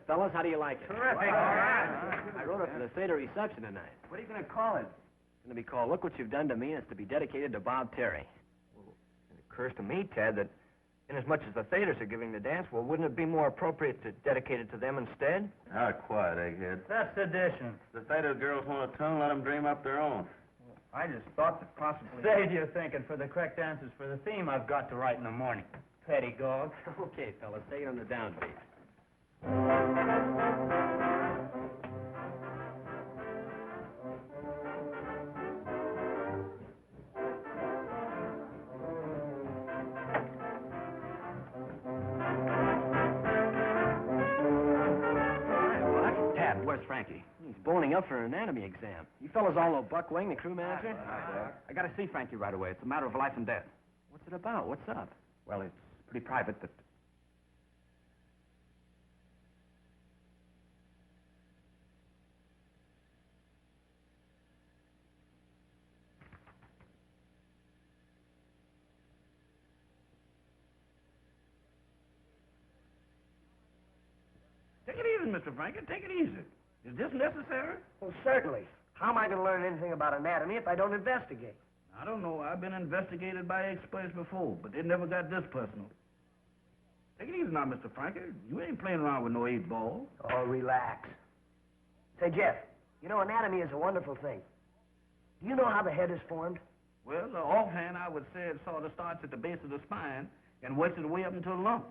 fellas. How do you like it? Terrific. All right. I wrote it for the Seder reception tonight. What are you going to call it? It's going to be called Look What You've Done to Me, and it's to be dedicated to Bob Terry. Well, it occurs to me, Ted, that inasmuch as the Theders are giving the dance, well, wouldn't it be more appropriate to dedicate it to them instead? Now, quiet, egghead. That's sedition. The Thader girls want a tune, let them dream up their own. I just thought that possibly... Stay to your thinking. For the correct answers for the theme, I've got to write in the morning. Petty dog. Okay, fellas, take it on the downbeat. Where's Frankie? He's boning up for an anatomy exam. You fellas all know Buck Wing, the crew manager? I got to see Frankie right away. It's a matter of life and death. What's it about? What's up? Well, it's pretty private, but... Take it easy, Mr. Frankie. Take it easy. Is this necessary? Well, certainly. How am I going to learn anything about anatomy if I don't investigate? I don't know. I've been investigated by experts before, but they never got this personal. Take it easy now, Mr. Frankie. You ain't playing around with no 8 ball. Oh, relax. Say, Jeff, you know, anatomy is a wonderful thing. Do you know how the head is formed? Well, offhand, I would say it sort of starts at the base of the spine and works its way up into the lump.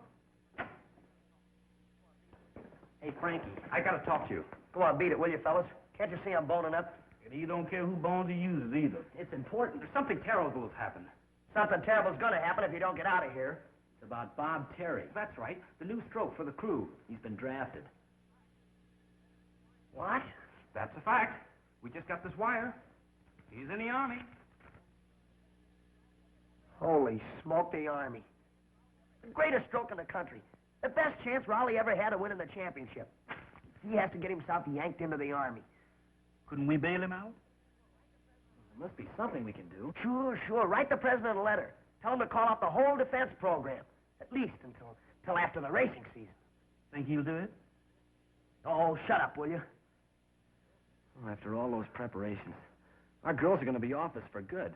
Hey, Frankie. I got to talk to you. Go on, beat it, will you, fellas? Can't you see I'm boning up? And he don't care who bones he uses either. It's important. There's something terrible has happened. Something terrible's going to happen if you don't get out of here. It's about Bob Terry. That's right. The new stroke for the crew. He's been drafted. What? That's a fact. We just got this wire. He's in the Army. Holy smoke, the Army. The greatest stroke in the country. The best chance Rawley ever had of winning the championship. He has to get himself yanked into the Army. Couldn't we bail him out? There must be something we can do. Sure. Write the president a letter. Tell him to call off the whole defense program. At least until after the racing season. Think he'll do it? Oh, shut up, will you? Well, after all those preparations, our girls are going to be off us for good.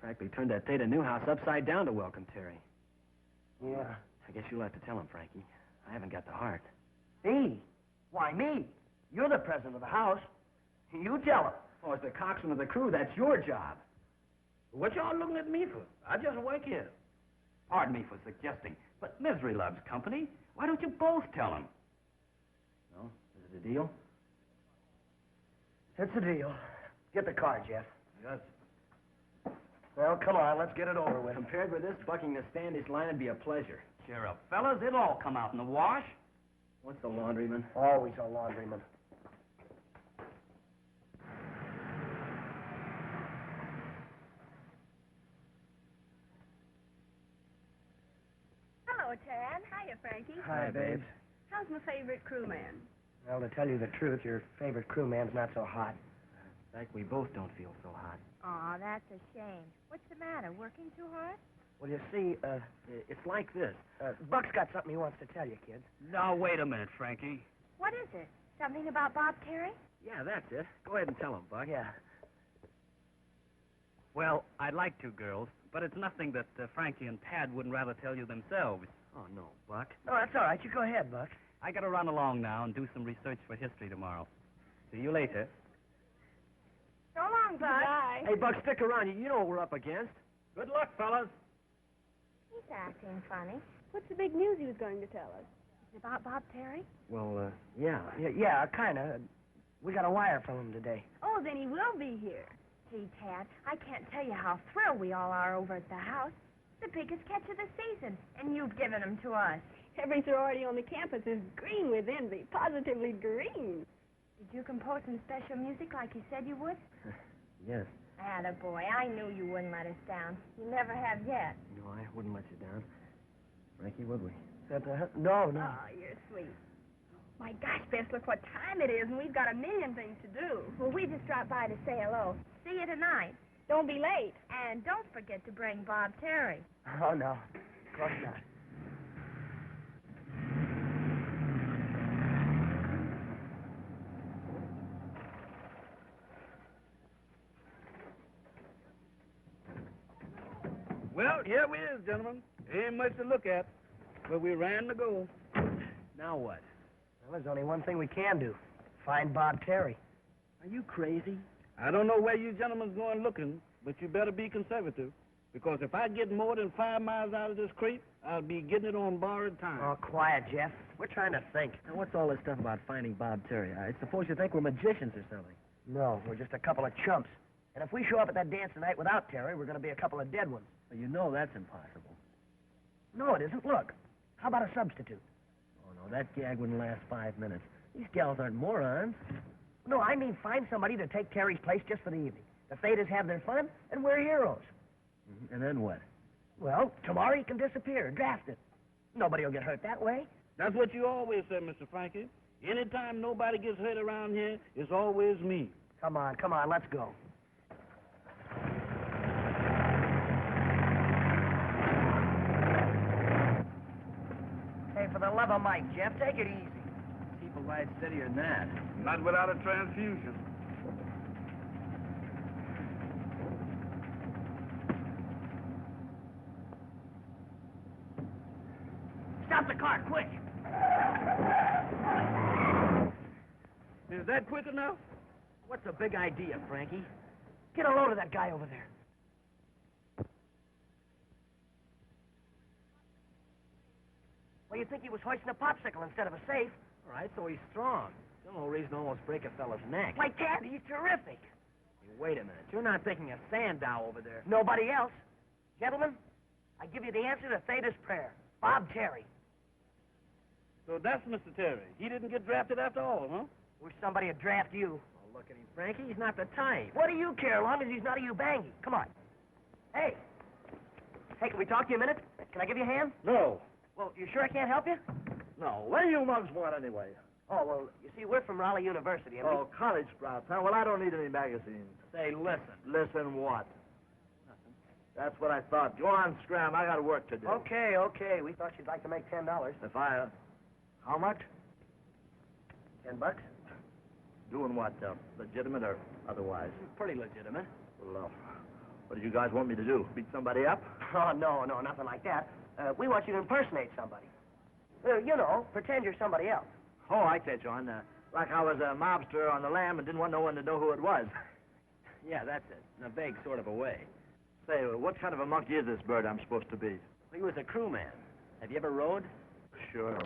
Practically turned that Theta Newhouse upside down to welcome Terry. Yeah. I guess you'll have to tell him, Frankie. I haven't got the heart. Me? Why, me? You're the president of the house. You tell him. Oh, as the coxswain of the crew, that's your job. What y'all looking at me for? I just work here. Pardon me for suggesting, but Misery loves company. Why don't you both tell him? No? Is it a deal? It's a deal. Get the car, Jeff. Yes. Well, come on, let's get it over with. Compared with this, bucking the Standish line would be a pleasure. Cheer up, fellas. It'll all come out in the wash. What's the laundryman? Always a laundryman. Hello, Tad. Hiya, Frankie. Hi, babes. How's my favorite crewman? Well, to tell you the truth, your favorite crewman's not so hot. In fact, we both don't feel so hot. Aw, that's a shame. What's the matter? Working too hard? Well, you see, It's like this. Buck's got something he wants to tell you, kids. Now, wait a minute, Frankie. What is it? Something about Bob Terry? Yeah, that's it. Go ahead and tell him, Buck. Yeah. Well, I'd like to, girls, but it's nothing that Frankie and Tad wouldn't rather tell you themselves. Oh, no, Buck. No, that's all right. You go ahead, Buck. I got to run along now and do some research for history tomorrow. See you later. So long, Buck. Bye. Hey, Buck, stick around. You know what we're up against. Good luck, fellas. He's acting funny. What's the big news he was going to tell us? Is it about Bob Terry? Well, yeah. Yeah, kind of. We got a wire from him today. Oh, then he will be here. Gee, Tad, I can't tell you how thrilled we all are over at the house. The biggest catch of the season, and you've given him to us. Every sorority on the campus is green with envy, positively green. Did you compose some special music like you said you would? Yes. Attaboy, I knew you wouldn't let us down. You never have yet. No, I wouldn't let you down. Frankie, would we? No. Oh, you're sweet. My gosh, Bess, look what time it is, and we've got a million things to do. Well, we just dropped by to say hello. See you tonight. Don't be late. And don't forget to bring Bob Terry. Oh, no. Of course not. Well, here we is, gentlemen. Ain't much to look at, but we ran the goal. Now what? Well, there's only one thing we can do. Find Bob Terry. Are you crazy? I don't know where you gentlemen's going looking, but you better be conservative. Because if I get more than 5 miles out of this creek, I'll be getting it on borrowed time. Oh, quiet, Jeff. We're trying to think. Now, what's all this stuff about finding Bob Terry? I suppose you think we're magicians or something. No, we're just a couple of chumps. And if we show up at that dance tonight without Terry, we're going to be a couple of dead ones. Well, you know that's impossible. No, it isn't. Look. How about a substitute? Oh, no, that gag wouldn't last 5 minutes. These gals aren't morons. No, I mean find somebody to take Terry's place just for the evening. The Thetas have their fun, and we're heroes. Mm-hmm. And then what? Well, tomorrow he can disappear, drafted. Nobody will get hurt that way. That's what you always said, Mr. Frankie. Anytime nobody gets hurt around here, it's always me. Come on, let's go. Hey, for the love of Mike, Jeff, take it easy. Keep a light steadier than that. Not without a transfusion. Stop the car, quick! Is that quick enough? What's the big idea, Frankie? Get a load of that guy over there. Well, you think he was hoisting a popsicle instead of a safe? All right, so he's strong. Still no reason to almost break a fella's neck. Like that, he's terrific. Hey, wait a minute. You're not thinking of Sandow over there. Nobody else. Gentlemen, I give you the answer to Theta's prayer. Bob Terry. So that's Mr. Terry. He didn't get drafted after all, huh? Wish somebody would draft you. Oh, look at him, Frankie. He's not the type. What do you care, as long as he's not a you-bangy? Come on. Hey. Hey, can we talk to you a minute? Can I give you a hand? No. Well, you sure I can't help you? No. What do you mugs want anyway? Oh, well, you see, we're from Rawley University, and Oh, college sprouts, huh? Well, I don't need any magazines. Say, listen. Listen what? Nothing. That's what I thought. Go on, Scram. I got work to do. Okay. We thought you'd like to make $10. If I, how much? $10? Doing what? Legitimate or otherwise? Pretty legitimate. Well, what do you guys want me to do? Beat somebody up? Oh, no, nothing like that. We want you to impersonate somebody. You know, pretend you're somebody else. Oh, I catch on. Like I was a mobster on the lam and didn't want no one to know who it was. Yeah, that's it. In a vague sort of a way. Say, what kind of a monkey is this bird I'm supposed to be? He was a crewman. Have you ever rode? Sure.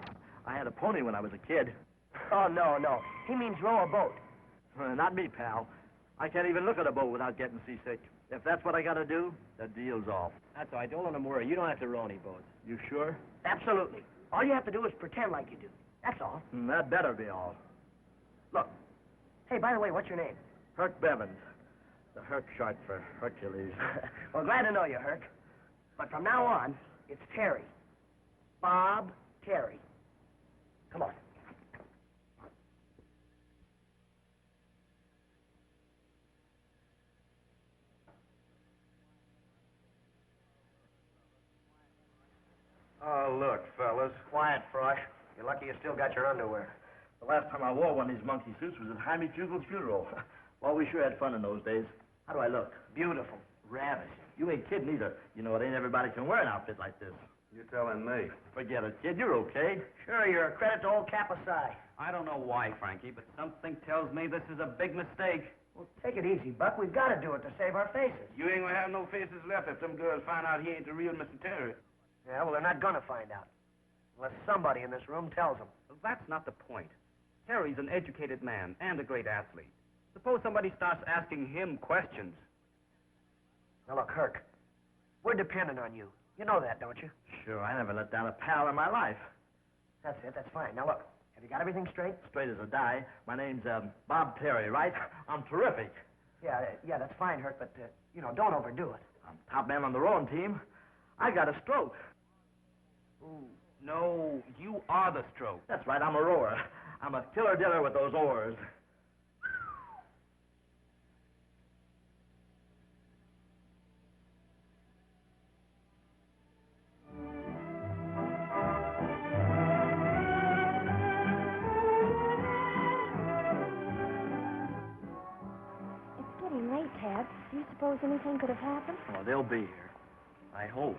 I had a pony when I was a kid. Oh, no. He means row a boat. Not me, pal. I can't even look at a boat without getting seasick. If that's what I gotta do, the deal's off. That's all right. Don't let him worry. You don't have to row any boats. You sure? Absolutely. All you have to do is pretend like you do. That's all. That better be all. Look. Hey, by the way, what's your name? Herc Bevins. The Herc short for Hercules. Well, glad to know you, Herc. But from now on, it's Terry. Bob Terry. Come on. Oh, look, fellas. Quiet, Frosh. You're lucky you still got your underwear. The last time I wore one of these monkey suits was at Jaime Fugel's funeral. Well, we sure had fun in those days. How do I look? Beautiful. Ravishing. You ain't kidding either. You know, it ain't everybody can wear an outfit like this. You're telling me. Forget it, kid. You're okay. Sure, you're a credit to old Kappa Psi. I don't know why, Frankie, but something tells me this is a big mistake. Well, take it easy, Buck. We've got to do it to save our faces. You ain't gonna have no faces left if them girls find out he ain't the real Mr. Terry. Yeah, well, they're not going to find out. Unless somebody in this room tells them. Well, that's not the point. Terry's an educated man and a great athlete. Suppose somebody starts asking him questions. Now, look, Herc, we're dependent on you. You know that, don't you? Sure, I never let down a pal in my life. That's it. That's fine. Now, look, have you got everything straight? Straight as a die. My name's Bob Terry, right? I'm terrific. Yeah, that's fine, Herc, but, don't overdo it. I'm top man on the rowing team. I got a stroke. Ooh, no, you are the stroke. That's right, I'm a rower. I'm a killer diller with those oars. It's getting late, Ted. Do you suppose anything could have happened? Oh, they'll be here. I I hope.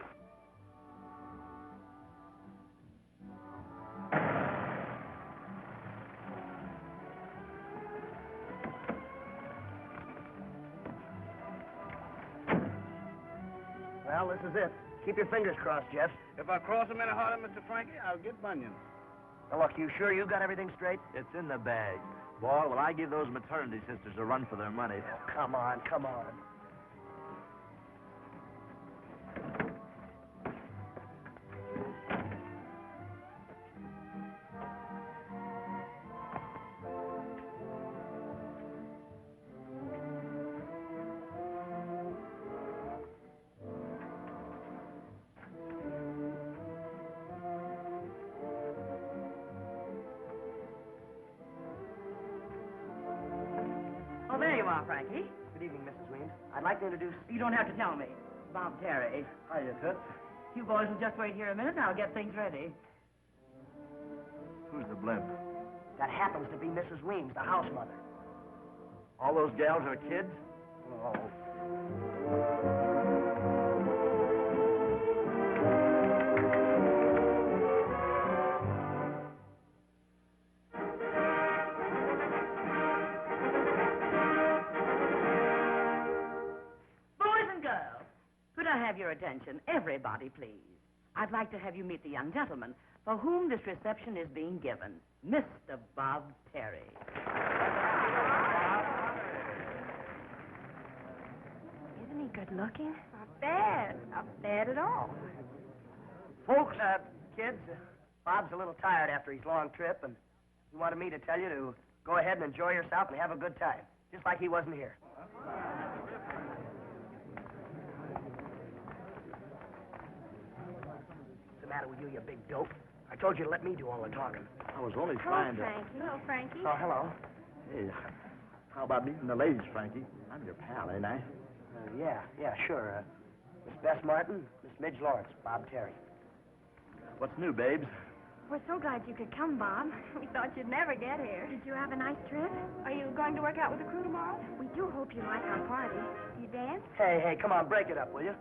Well, this is it. Keep your fingers crossed, Jeff. If I cross him any harder, Mr. Frankie, I'll get bunions. Now, look, you sure you got everything straight? It's in the bag. Boy, will I give those maternity sisters a run for their money. Oh, come on, come on. Oh, there you are, Frankie. Good evening, Mrs. Weems. I'd like to introduce... You don't have to tell me. Bob Terry. Hiya, Toots. You boys will just wait here a minute and I'll get things ready. Who's the blimp? That happens to be Mrs. Weems, the house mother. All those gals are kids? Oh. Boys and girls, could I have your attention? Everybody, please. I'd like to have you meet the young gentleman for whom this reception is being given, Mr. Bob Terry. Isn't he good looking? Not bad. Not bad at all. Folks, kids, Bob's a little tired after his long trip, and he wanted me to tell you to go ahead and enjoy yourself and have a good time, just like he wasn't here. What's the matter with you, you big dope? I told you to let me do all the talking. I was only Hello, trying to... Frankie. Hello, Frankie. Oh, hello. Hey, how about meeting the ladies, Frankie? I'm your pal, ain't I? Yeah, sure. Miss Bess Martin, Miss Midge Lawrence, Bob Terry. What's new, babes? We're so glad you could come, Bob. We thought you'd never get here. Did you have a nice trip? Are you going to work out with the crew tomorrow? We do hope you like our party. You dance? Hey, come on, break it up, will you?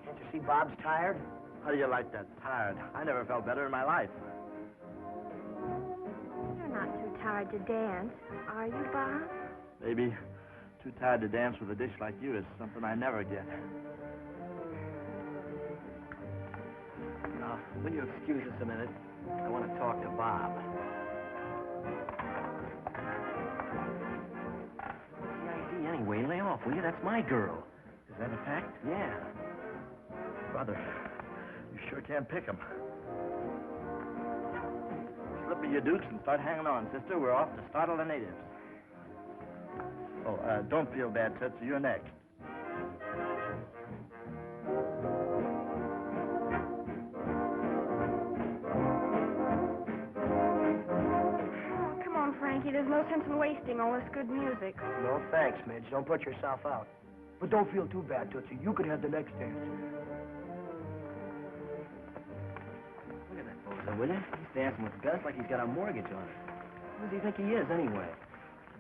Can't you see Bob's tired? How do you like that? Tired. I never felt better in my life. You're not too tired to dance, are you, Bob? Maybe too tired to dance with a dish like you is something I never get. Will you excuse us a minute? I want to talk to Bob. What's the idea anyway? Lay off, will you? That's my girl. Is that a fact? Yeah. Brother, you sure can't pick 'em. Slip me your dukes and start hanging on, sister. We're off to startle the natives. Oh, don't feel bad, Toots. You're next. Oh, come on, Frankie. There's no sense in wasting all this good music. No thanks, Midge. Don't put yourself out. But don't feel too bad, Tootsie. You could have the next dance. Look at that bozo, will you? He's dancing with Gus like he's got a mortgage on it. Who does he think he is, anyway?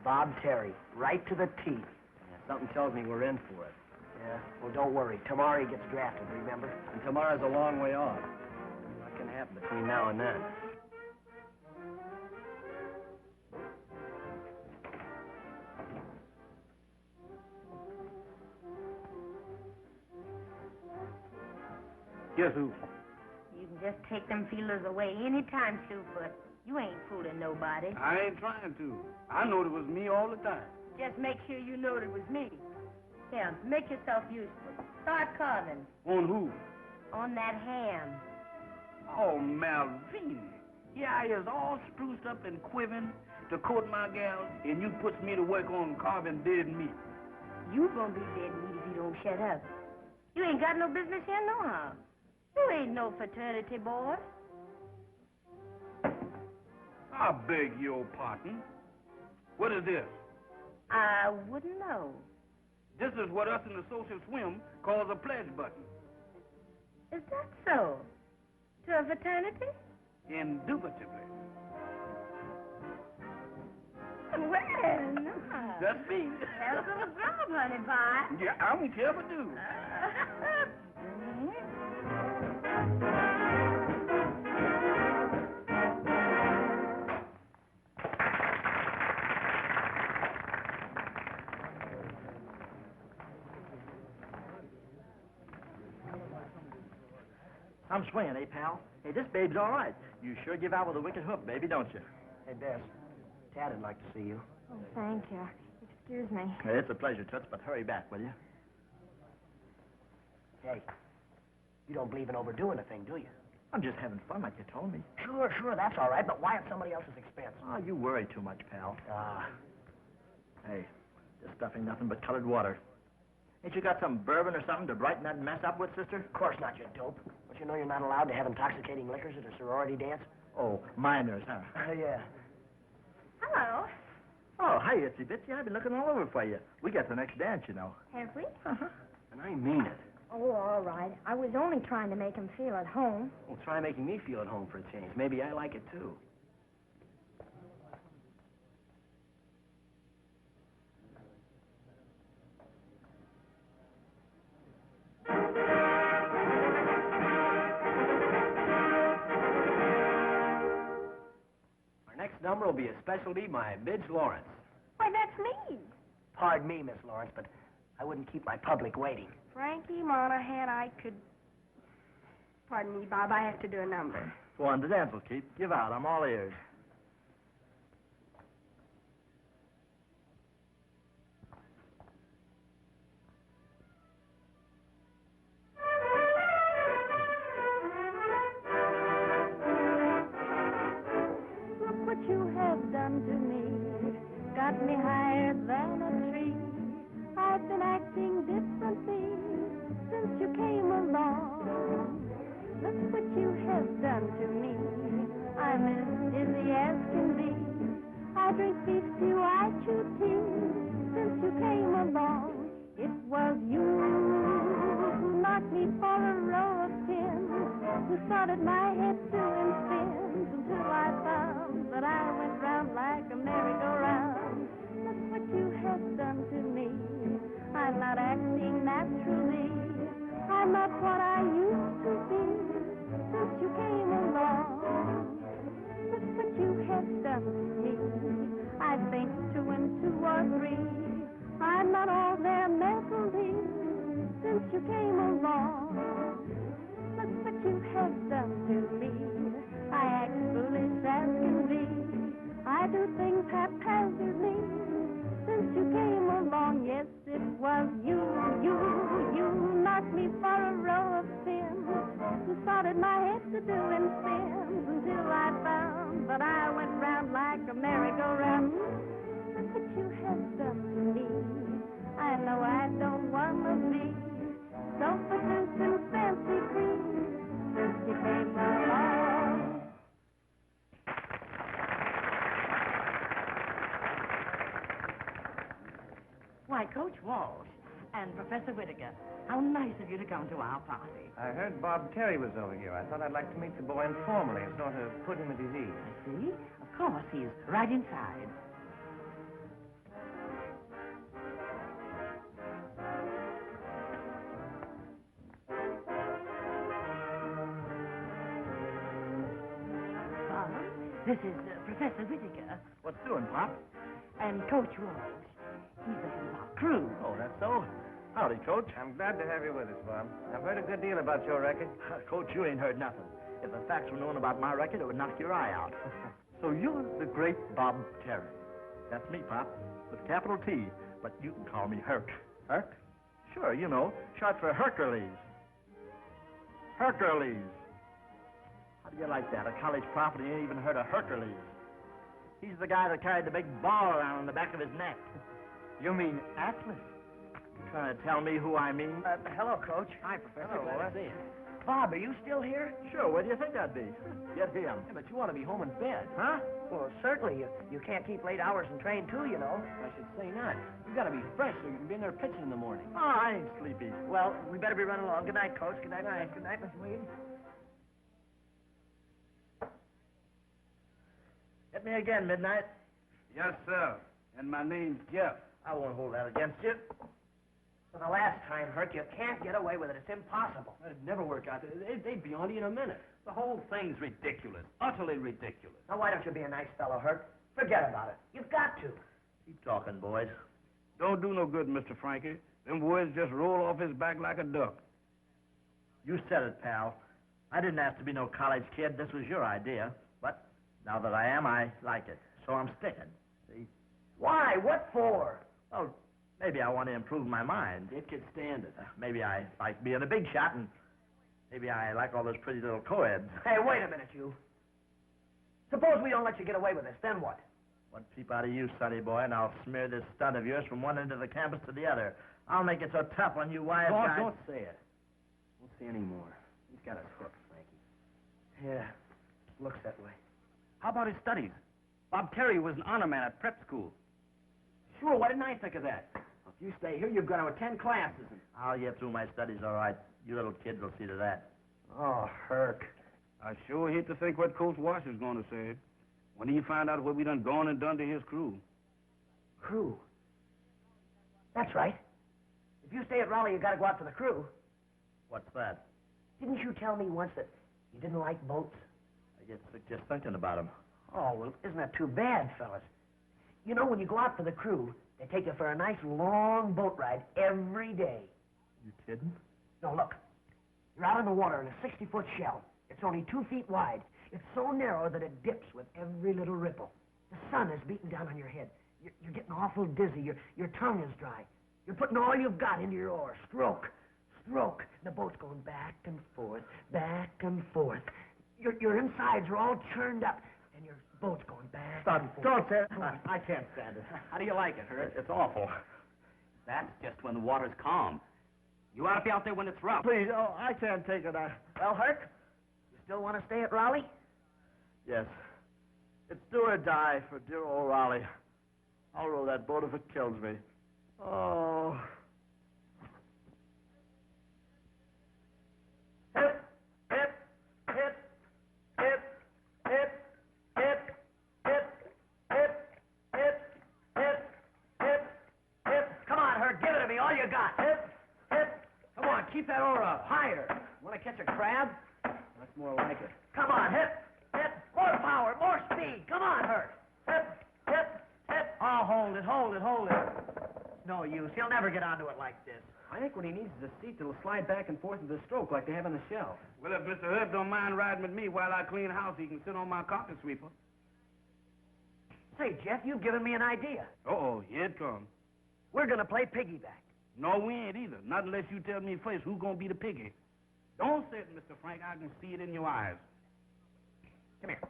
Bob Terry, right to the T. Yeah, something tells me we're in for it. Yeah? Well, don't worry. Tomorrow he gets drafted, remember? And tomorrow's a long way off. What can happen between now and then? Guess who? You can just take them feelers away anytime, Slewfoot. You ain't fooling nobody. I ain't trying to. I knowed it was me all the time. Just make sure you know it was me. Here, make yourself useful. Start carving. On who? On that ham. Oh, Malvina. Here I is all spruced up and quivering to court my gal, and you puts me to work on carving dead meat. You gonna be dead meat if you don't shut up. You ain't got no business here nohow. You ain't no fraternity boy. I beg your pardon. What is this? I wouldn't know. This is what us in the social swim calls a pledge button. Is that so? To a fraternity? Indubitably. Well, no. That's me. Hell of a job, honey pie. Yeah, I don't care if I do. I'm swinging, eh, pal? Hey, this babe's all right. You sure give out with a wicked hook, baby, don't you? Hey, Bess, Tad would like to see you. Oh, thank you. Excuse me. Hey, it's a pleasure, Toots, but hurry back, will you? Hey, you don't believe in overdoing a thing, do you? I'm just having fun, like you told me. Sure, that's all right, but why at somebody else's expense? Oh, you worry too much, pal. Hey, this stuff ain't nothing but colored water. Ain't you got some bourbon or something to brighten that mess up with, sister? Of course not, you dope. Don't you know you're not allowed to have intoxicating liquors at a sorority dance? Oh, minors, huh? Yeah. Hello. Oh, hi, Itsy Bitsy. I've been looking all over for you. We got the next dance, you know. Have we? Uh-huh. And I mean it. Oh, all right. I was only trying to make him feel at home. Well, try making me feel at home for a change. Maybe I like it, too. Our next number will be a specialty by Midge Lawrence. Why, that's me. Pardon me, Miss Lawrence, but I wouldn't keep my public waiting. Frankie Monahan, I could... Pardon me, Bob, I have to do a number. Go on, the dance will keep. Give out. I'm all ears. Look what you have done to me. Got me higher than a tree. I've been acting differently since you came along. Look what you have done to me. I'm as dizzy as can be. I drink beef stew, I chew tea since you came along. It was you who knocked me for a row of pins, who started my head doing spins until I found that I went round like a merry-go-round. Look what you have done to me. I'm not acting naturally. I'm not what I used to be since you came along. Look what you have done to me. I think 2 and 2 are 3. I'm not all there mentally since you came along. Look what you have done to me. I act foolish as can be. I do things haphazardly since you came along. Yes, it was you knocked me for a row of pins, who started my head to doing spins until I found that I went round like a merry-go-round. Look what you have done to me. I know I don't want to be self-producing fancy free since you came along. Why, Coach Walsh and Professor Whittaker, how nice of you to come to our party. I heard Bob Terry was over here. I thought I'd like to meet the boy informally and sort of put him at his ease. I see. Of course, he's right inside. Bob, this is Professor Whittaker What's doing, Pop? and Coach Walsh. He's the head of our crew. Oh, that's so? Howdy, Coach. I'm glad to have you with us, Bob. I've heard a good deal about your record. Coach, you ain't heard nothing. If the facts were known about my record, it would knock your eye out. So you're the great Bob Terry. That's me, Pop, with capital T, but you can call me Herc. Herc? Sure, you know, short for Hercules. Hercules. How do you like that? A college prophet, you ain't even heard of Hercules. He's the guy that carried the big ball around on the back of his neck. You mean Atlas? You trying to tell me who I mean? Hello, Coach. Hi, Professor. Hello, Glad to see you. Bob, are you still here? Sure, where do you think I'd be? Get him. Yeah, but you want to be home in bed. Huh? Well, certainly. You can't keep late hours and train, too, you know. I should say not. You got to be fresh so you can be in there pitching in the morning. Oh, I ain't sleepy. Well, we better be running along. Good night, Coach. Good night. Good night, Mr. Weed. Hit me again, Midnight. Yes, sir. And my name's Jeff. I won't hold that against you. For the last time, Herc, you can't get away with it. It's impossible. It'd never work out. They'd be on you in a minute. The whole thing's ridiculous. Utterly ridiculous. Now, why don't you be a nice fellow, Herc? Forget about it. You've got to. Keep talking, boys. Don't do no good, Mr. Frankie. Them words just roll off his back like a duck. You said it, pal. I didn't ask to be no college kid. This was your idea. But now that I am, I like it. So I'm sticking. See? Why? What for? Well, maybe I want to improve my mind. It could stand it. Maybe I like being a big shot, and maybe I like all those pretty little co-eds. Hey, wait a minute, you. Suppose we don't let you get away with this, then what? One peep out of you, sonny boy, and I'll smear this stunt of yours from one end of the campus to the other. I'll make it so tough on you wise guys. Don't say it. Won't say any more. He's got us hooked, Frankie. Yeah, looks that way. How about his studies? Bob Terry was an honor man at prep school. Sure, why didn't I think of that? If you stay here, you've got to attend classes. I'll get through my studies all right. You little kids will see to that. Oh, Herc. I sure hate to think what Coach Wash is going to say when he find out what we done gone and done to his crew. Crew? That's right. If you stay at Rawley, you got to go out for the crew. What's that? Didn't you tell me once that you didn't like boats? I get sick just thinking about them. Oh, well, isn't that too bad, fellas? You know, when you go out for the crew, they take you for a nice long boat ride every day. You kidding? No, look. You're out in the water in a 60-foot shell. It's only 2 feet wide. It's so narrow that it dips with every little ripple. The sun is beating down on your head. You're getting awful dizzy. Your tongue is dry. You're putting all you've got into your oar. Stroke, stroke. The boat's going back and forth, back and forth. Your insides are all churned up, and your boat's going back and forth. Don't say it. I can't stand it. How do you like it, Herc? It's awful. That's just when the water's calm. You ought to be out there when it's rough. Please, oh, I can't take it. Well, Herc, you still want to stay at Rawley? Yes. It's do or die for dear old Rawley. I'll row that boat if it kills me. Oh. Hip, hip, hip, hip, hip, hip, hip, hip, hip, hip, hip, hip. Come on, Herc, give it to me, all you got. Hip, hip. Come on, keep that oar up. Higher. Want to catch a crab? That's more like it. Come on, hip, hip. More power, more speed. Come on, Herc. Hip, hip, hip. Oh, hold it, hold it, hold it. No use. He'll never get onto it like this. I think what he needs is a seat that'll slide back and forth with the stroke like they have on the shelf. Well, if Mr. Herb don't mind riding with me while I clean house, he can sit on my carpet sweeper. Say, Jeff, you've given me an idea. Uh-oh, here it comes. We're going to play piggyback. No, we ain't either. Not unless you tell me first who's going to be the piggy. Don't say it, Mr. Frank. I can see it in your eyes. Come here.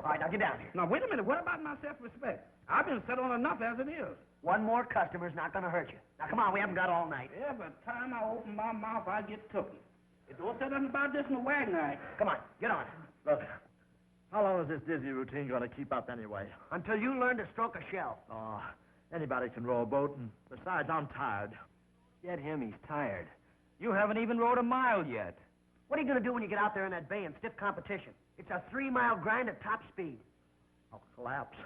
All right, now get down here. Now, wait a minute. What about my self-respect? I've been set on enough as it is. One more customer's not going to hurt you. Now, come on, we haven't got all night. Every time I open my mouth, I get tooken. It don't say nothing about this in the wagon night. Come on, get on. Look, how long is this dizzy routine going to keep up anyway? Until you learn to stroke a shell. Oh, anybody can row a boat, and besides, I'm tired. Get him, he's tired. You haven't even rode a mile yet. What are you going to do when you get out there in that bay in stiff competition? It's a 3-mile grind at top speed. I'll collapse.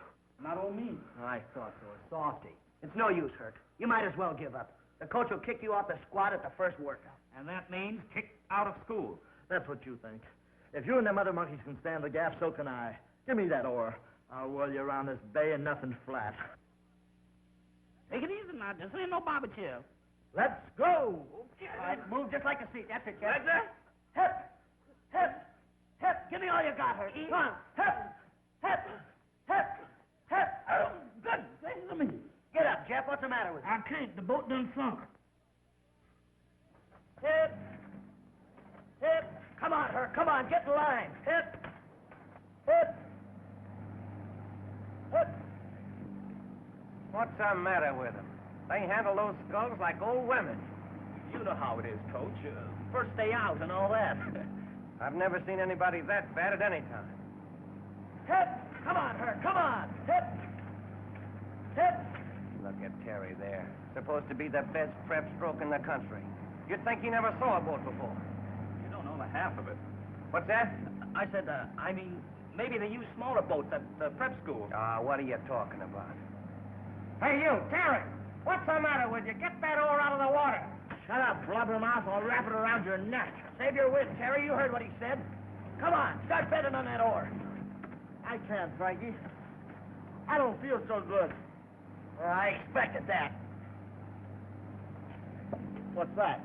Not on me. I thought so. A softy. It's no use, Herc. You might as well give up. The coach will kick you off the squad at the first workout. And that means kicked out of school. That's what you think. If you and them other monkeys can stand the gaff, so can I. Give me that oar. I'll whirl you around this bay and nothing flat. Take it easy now. This ain't no barber chair. Let's go. All right, move just like a seat. That's it, Jeff. Right there? Hip, hip, hip. Give me all you got, Herc. Come on. Hip, hip, hip, hip. Oh, good. Listen to me. Get up, Jeff. What's the matter with you? I can't. The boat done sunk. Hip, hip. Come on, Herc. Come on. Get in line. Hip, hip, hip. What's the matter with them? They handle those skulls like old women. You know how it is, Coach. First day out and all that. I've never seen anybody that bad at any time. Hip. Come on, Herc. Come on. Hip, hip. Look at Terry there. Supposed to be the best prep stroke in the country. You'd think he never saw a boat before. You don't know the half of it. What's that? I said, I mean, maybe they use smaller boats at the prep school. What are you talking about? Hey, you, Terry. What's the matter with you? Get that oar out of the water. Shut up, blubbermouth. I'll wrap it around your neck. Save your wits, Terry. You heard what he said. Come on, start bending on that oar. I can't, Frankie. I don't feel so good. I expected that. What's that?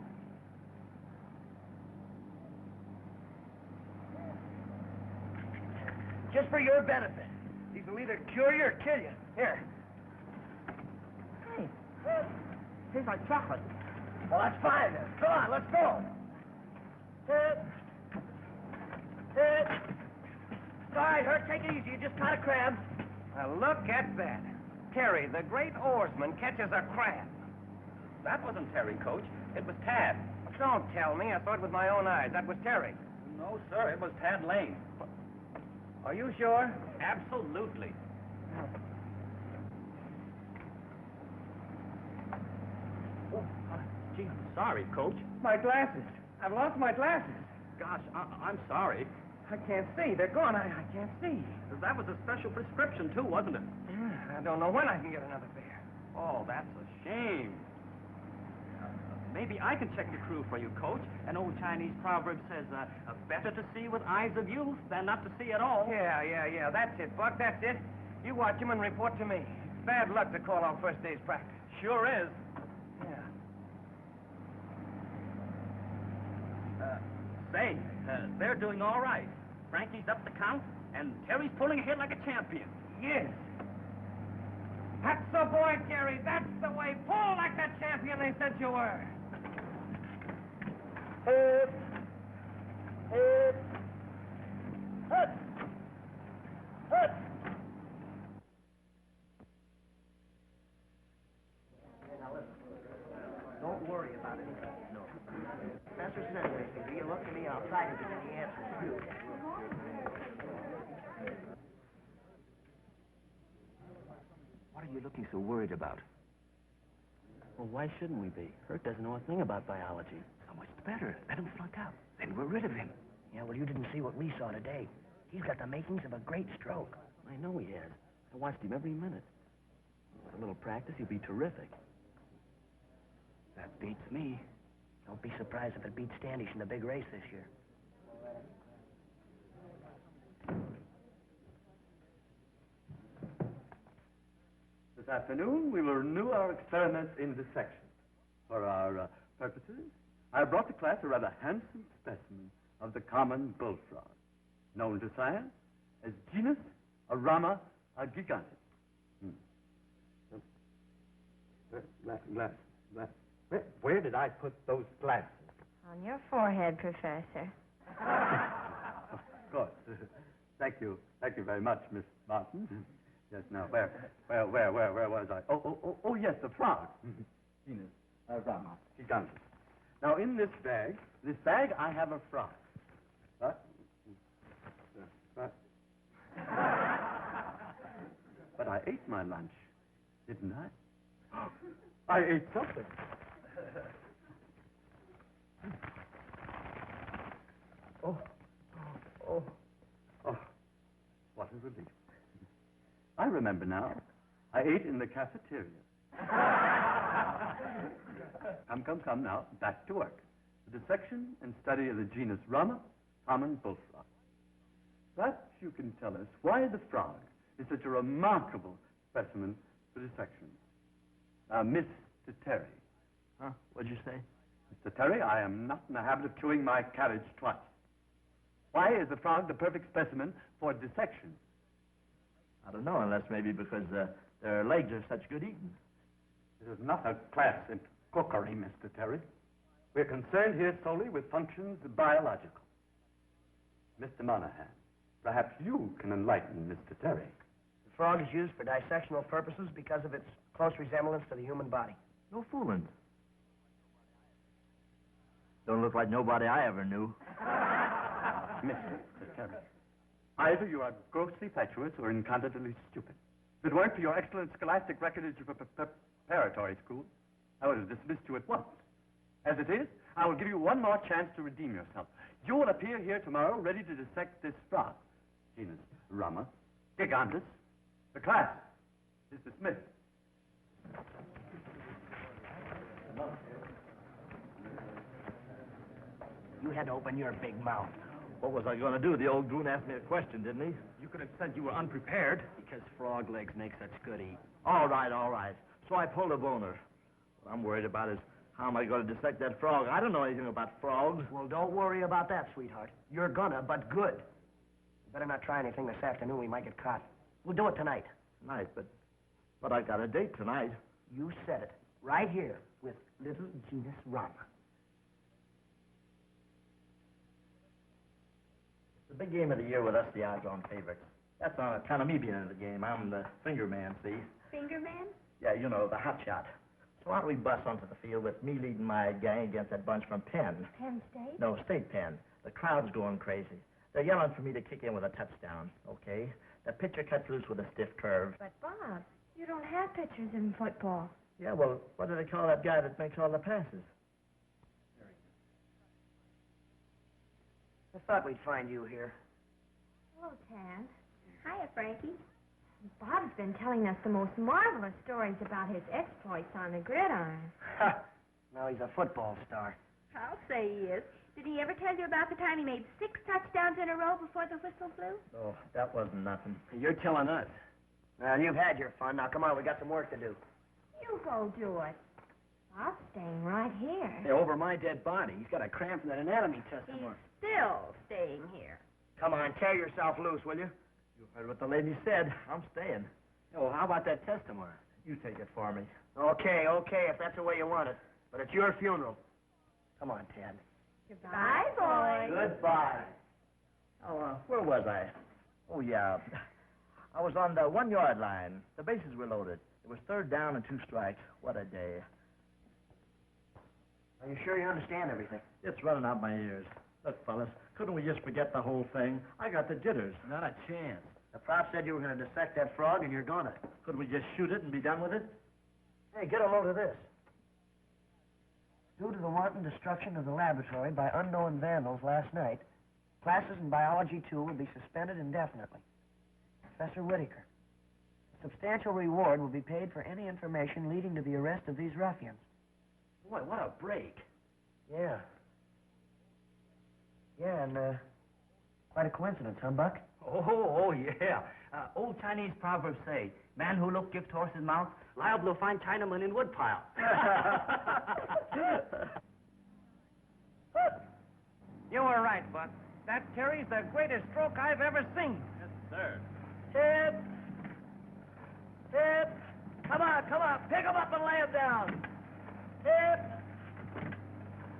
just for your benefit. These will either cure you or kill you. Here. Hey, tastes like chocolate. Well, that's fine then. Come on, let's go. All right, Hurt, take it easy. You just caught a crab. Now, look at that. Terry, the great oarsman, catches a crab. That wasn't Terry, Coach. It was Tad. Don't tell me. I saw it with my own eyes. That was Terry. No, sir, it was Tad Lane. Are you sure? Absolutely. Gee, I'm sorry, Coach. My glasses. I've lost my glasses. Gosh, I'm sorry. I can't see. They're gone. I can't see. That was a special prescription, too, wasn't it? Yeah, I don't know when I can get another pair. Oh, that's a shame. Maybe I can check the crew for you, Coach. An old Chinese proverb says, better to see with eyes of youth than not to see at all. Yeah. That's it, Buck. That's it. You watch him and report to me. Bad luck to call on first day's practice. Sure is. Yeah. Say, they're doing all right. Frankie's up the count, and Terry's pulling ahead like a champion. Yes. That's the boy, Terry. That's the way. Pull like that champion they said you were. Don't worry about it. No. Professor said anything. Do you look to me? I'll try to get any answers. What are you looking so worried about? Well, why shouldn't we be? Hurt doesn't know a thing about biology. So much better. Let him flunk out. Then we're rid of him. Yeah, well, you didn't see what we saw today. He's got the makings of a great stroke. I know he has. I watched him every minute. With a little practice, he'll be terrific. That beats me. Don't be surprised if it beats Standish in the big race this year. This afternoon, we will renew our experiments in dissection. For our purposes, I have brought to class a rather handsome specimen of the common bullfrog, known to science as genus Rawley gigantic. Where did I put those glasses? On your forehead, Professor. Of course. Thank you. Thank you very much, Miss Martin. Yes, now, where was I? Oh, yes, the frog. Genus Rawley gigantic. Now, in this bag, I have a frog. But I ate my lunch, didn't I? I ate something. Oh, what a relief. I remember now. I ate in the cafeteria. Come now, back to work. The dissection and study of the genus Rawley, common bullfrog. Perhaps you can tell us why the frog is such a remarkable specimen for dissection. Now, Mr. Terry. Huh? What'd you say? Mr. Terry, I am not in the habit of chewing my carriage twice. Why is the frog the perfect specimen for dissection? I don't know, unless maybe because their legs are such good eating. This is not a class in cookery, Mr. Terry. We're concerned here solely with functions biological. Mr. Monahan, perhaps you can enlighten Mr. Terry. The frog is used for dissectional purposes because of its close resemblance to the human body. No fooling. Don't look like nobody I ever knew. Mr. Terry, either you are grossly fatuous or incontinently stupid. If it weren't for your excellent scholastic record at your preparatory school, I would have dismissed you at once. As it is, I will give you one more chance to redeem yourself. You will appear here tomorrow ready to dissect this frog. Genus Rawley gigantic. The class is dismissed. You had to open your big mouth. What was I going to do? The old goon asked me a question, didn't he? You could have said you were unprepared. Because frog legs make such good eat. All right. So I pulled a boner. What I'm worried about is how am I going to dissect that frog? I don't know anything about frogs. Well, don't worry about that, sweetheart. You're gonna, but good. Better not try anything this afternoon. We might get caught. We'll do it tonight. Tonight, but I got a date tonight. You said it. Right here with little Genus Rum. It's the big game of the year with us, the odds-on favorites. That's on account of me being in the game. I'm the finger man, see? Finger man? Yeah, you know, the hot shot. So why don't we bust onto the field with me leading my gang against that bunch from Penn? Penn State? No, State Penn. The crowd's going crazy. They're yelling for me to kick in with a touchdown, okay? The pitcher cuts loose with a stiff curve. But, Bob, you don't have pitchers in football. Yeah, well, what do they call that guy that makes all the passes? I thought we'd find you here. Hello, Tad. Hiya, Frankie. Bob's been telling us the most marvelous stories about his exploits on the gridiron. Now he's a football star. I'll say he is. Did he ever tell you about the time he made 6 touchdowns in a row before the whistle blew? Oh, that wasn't nothing. You're telling us. Well, you've had your fun. Now, come on, we got some work to do. You go do it. Bob's staying right here. Hey, over my dead body. He's got a cramp from that anatomy test He's tomorrow. still staying here. Come on, tear yourself loose, will you? You heard what the lady said. I'm staying. Oh, how about that test tomorrow? You take it for me. Okay, if that's the way you want it. But it's your funeral. Come on, Ted. Goodbye, boys. Goodbye. Oh, where was I? Oh, yeah. I was on the 1-yard line. The bases were loaded. It was 3rd down and 2 strikes. What a day. Are you sure you understand everything? It's running out my ears. Look, fellas, couldn't we just forget the whole thing? I got the jitters. Not a chance. The prop said you were going to dissect that frog, and you're gonna. Couldn't we just shoot it and be done with it? Hey, get a load of this. Due to the wanton destruction of the laboratory by unknown vandals last night, classes in Biology 2 will be suspended indefinitely. Professor Whitaker. A substantial reward will be paid for any information leading to the arrest of these ruffians. Boy, what a break. Yeah. Yeah, and, quite a coincidence, huh, Buck? Oh, yeah. Old Chinese proverbs say, man who look gift horse his mouth, liable to find Chinaman in woodpile. You were right, Buck. That Terry's the greatest stroke I've ever seen. Yes, sir. Tip! Tip! Come on. Pick him up and lay him down. Tip!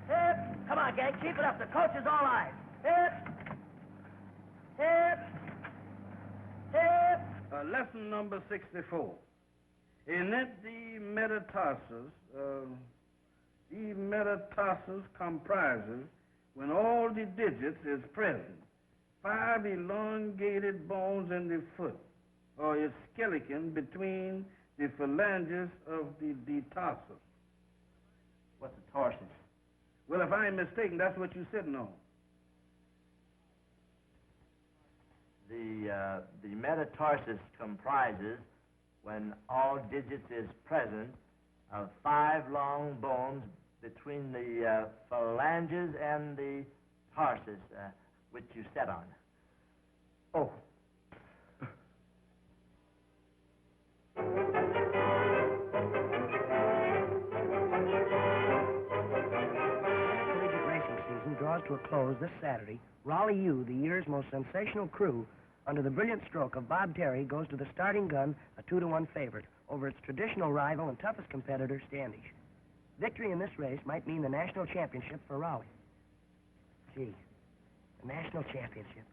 Tip! Come on, gang. Keep it up. The coach is all eyes. Tip! Tip! Tip! Lesson number 64. In it, the metatarsus comprises, when all the digits is present, 5 elongated bones in the foot, or its skeleton between the phalanges of the tarsus. What's a tarsus? Well, if I ain't mistaken, that's what you're sitting on. The metatarsus comprises, when all digits is present, of 5 long bones between the phalanges and the tarsus, which you sat on. Oh. Collegiate racing season draws to a close this Saturday. Rawley U, the year's most sensational crew, under the brilliant stroke of Bob Terry, goes to the starting gun, a 2-1 favorite, over its traditional rival and toughest competitor, Standish. Victory in this race might mean the national championship for Rawley. Gee, the national championship.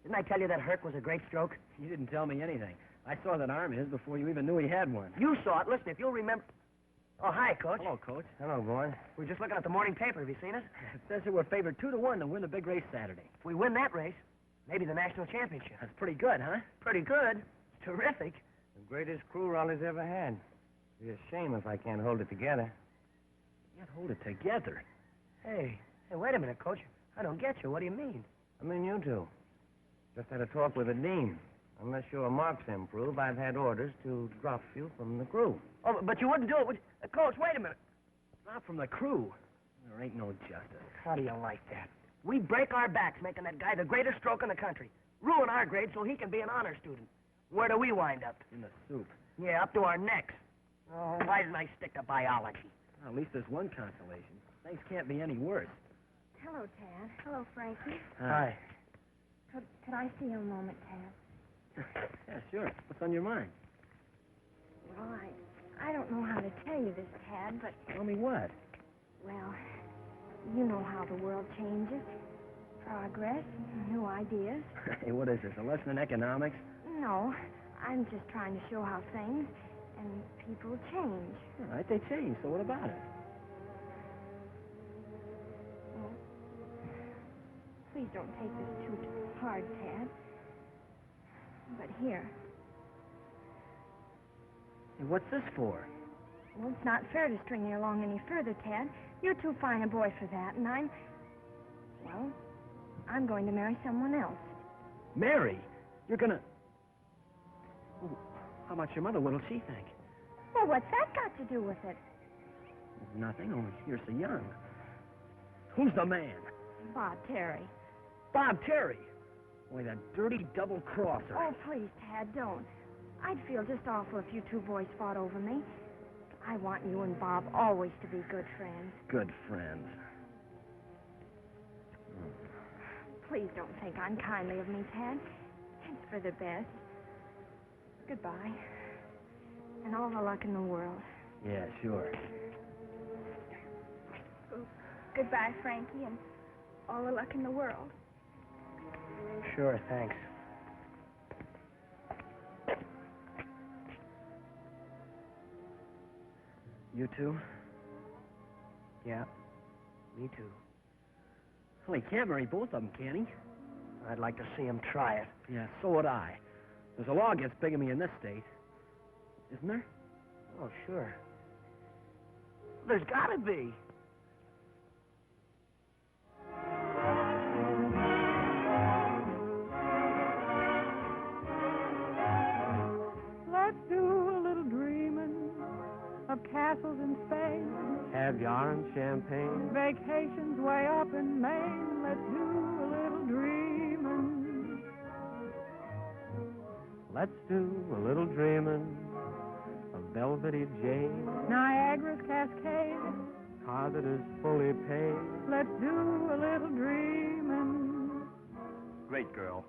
Didn't I tell you that Herc was a great stroke? You didn't tell me anything. I saw that arm of his before you even knew he had one. You saw it. Listen, if you'll remember... Oh, hi, Coach. Hello, Coach. Hello, boy. We're just looking at the morning paper. Have you seen it? It says that we're favored 2-1 to win the big race Saturday. If we win that race, maybe the national championship. That's pretty good, huh? Pretty good. It's terrific. The greatest crew Raleigh's ever had. It'd be a shame if I can't hold it together. Can't hold it together? Hey, wait a minute, Coach. I don't get you. What do you mean? I mean you two. Just had a talk with the dean. Unless your marks improve, I've had orders to drop you from the crew. Oh, but you wouldn't do it, would you? Coach, wait a minute. Drop from the crew? There ain't no justice. How do you like that? We break our backs making that guy the greatest stroke in the country. Ruin our grade so he can be an honor student. Where do we wind up? In the soup. Yeah, up to our necks. Oh, why didn't I stick to biology? Well, at least there's one consolation. Things can't be any worse. Hello, Tad. Hello, Frankie. Hi. Could I see you a moment, Tad? Yeah, sure. What's on your mind? Well, I don't know how to tell you this, Tad, but, Tell me what? well, you know how the world changes. Progress, new ideas. Hey, what is this, a lesson in economics? No, I'm just trying to show how things and people change. All right, they change, so what about it? Well, please don't take this too hard, Tad. But here. Hey, what's this for? Well, it's not fair to string you along any further, Tad. You're too fine a boy for that, and I'm going to marry someone else. Mary? You're gonna... Oh, how about your mother? What'll she think? Well, what's that got to do with it? Nothing, only you're so young. Who's the man? Bob Terry. Bob Terry. Boy, that dirty double-crosser. Oh, please, Tad, don't. I'd feel just awful if you two boys fought over me. I want you and Bob always to be good friends. Good friends. Please don't think unkindly of me, Tad. It's for the best. Goodbye. And all the luck in the world. Yeah, sure. Goodbye, Frankie, and all the luck in the world. Sure, thanks. You too? Yeah, me too. Well, he can't marry both of them, can he? I'd like to see him try it. Yeah, so would I. There's a law against bigamy in this state. Isn't there? Oh, sure. There's gotta be. Let's do a little dreaming of castles in Spain, Caviar and champagne. vacations way up in Maine. Let's do a little dreaming. Let's do a little dreaming of velvety jade, Niagara's Cascade. car that is fully paid. Let's do a little dreaming. Great girl.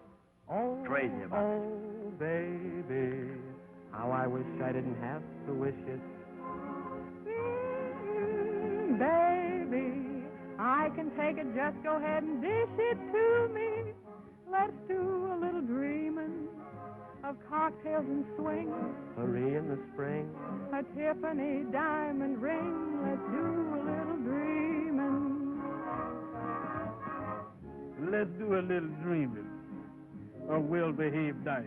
Oh, Crazy about it. oh, baby, how I wish I didn't have to wish it. Baby, I can take it. Just go ahead and dish it to me. Let's do a little dreaming of cocktails and swing, Marie in the spring. a Tiffany diamond ring. Let's do a little dreaming. Let's do a little dreaming of well-behaved diet,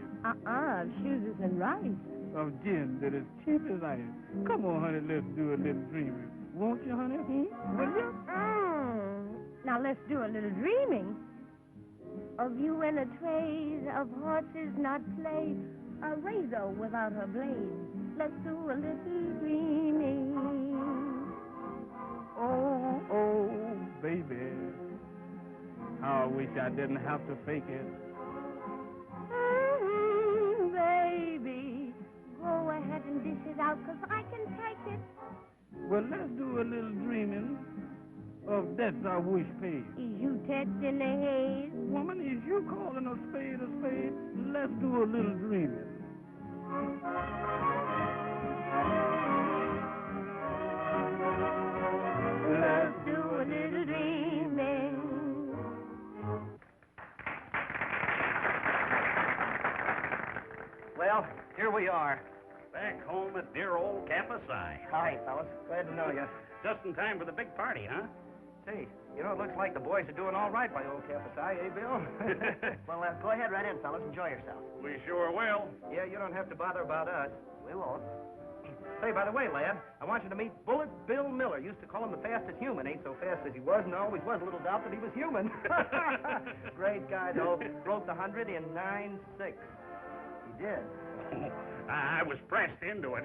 Shoes and rice. of gin that is cheap as ice. Come on, honey, let's do a little dreaming. Won't you, honey? Will you? Now let's do a little dreaming of you in a trays of horses not played, a razor without her blade. Let's do a little dreaming. Oh, oh, baby, how I wish I didn't have to fake it. Baby, go ahead and dish it out, 'cause I can take it. Well, let's do a little dreaming of debts I wish paid. Is you touching the head? Woman, is you calling a spade a spade? Let's do a little dreaming. Let's do a little dreaming. Well, here we are. Back home at dear old Campus I. Hi, fellas. Glad to know you. Just in time for the big party, huh? Hey, you know, it looks like the boys are doing all right by old Campus I, eh, Bill? Well, go ahead right in, fellas. Enjoy yourself. We sure will. Yeah, you don't have to bother about us. We won't. Hey, by the way, lad, I want you to meet Bullet Bill Miller. Used to call him the fastest human. Ain't so fast as he was, and always was a little doubt that he was human. Great guy, though. Broke the 100 in 9.6. He did. I was pressed into it.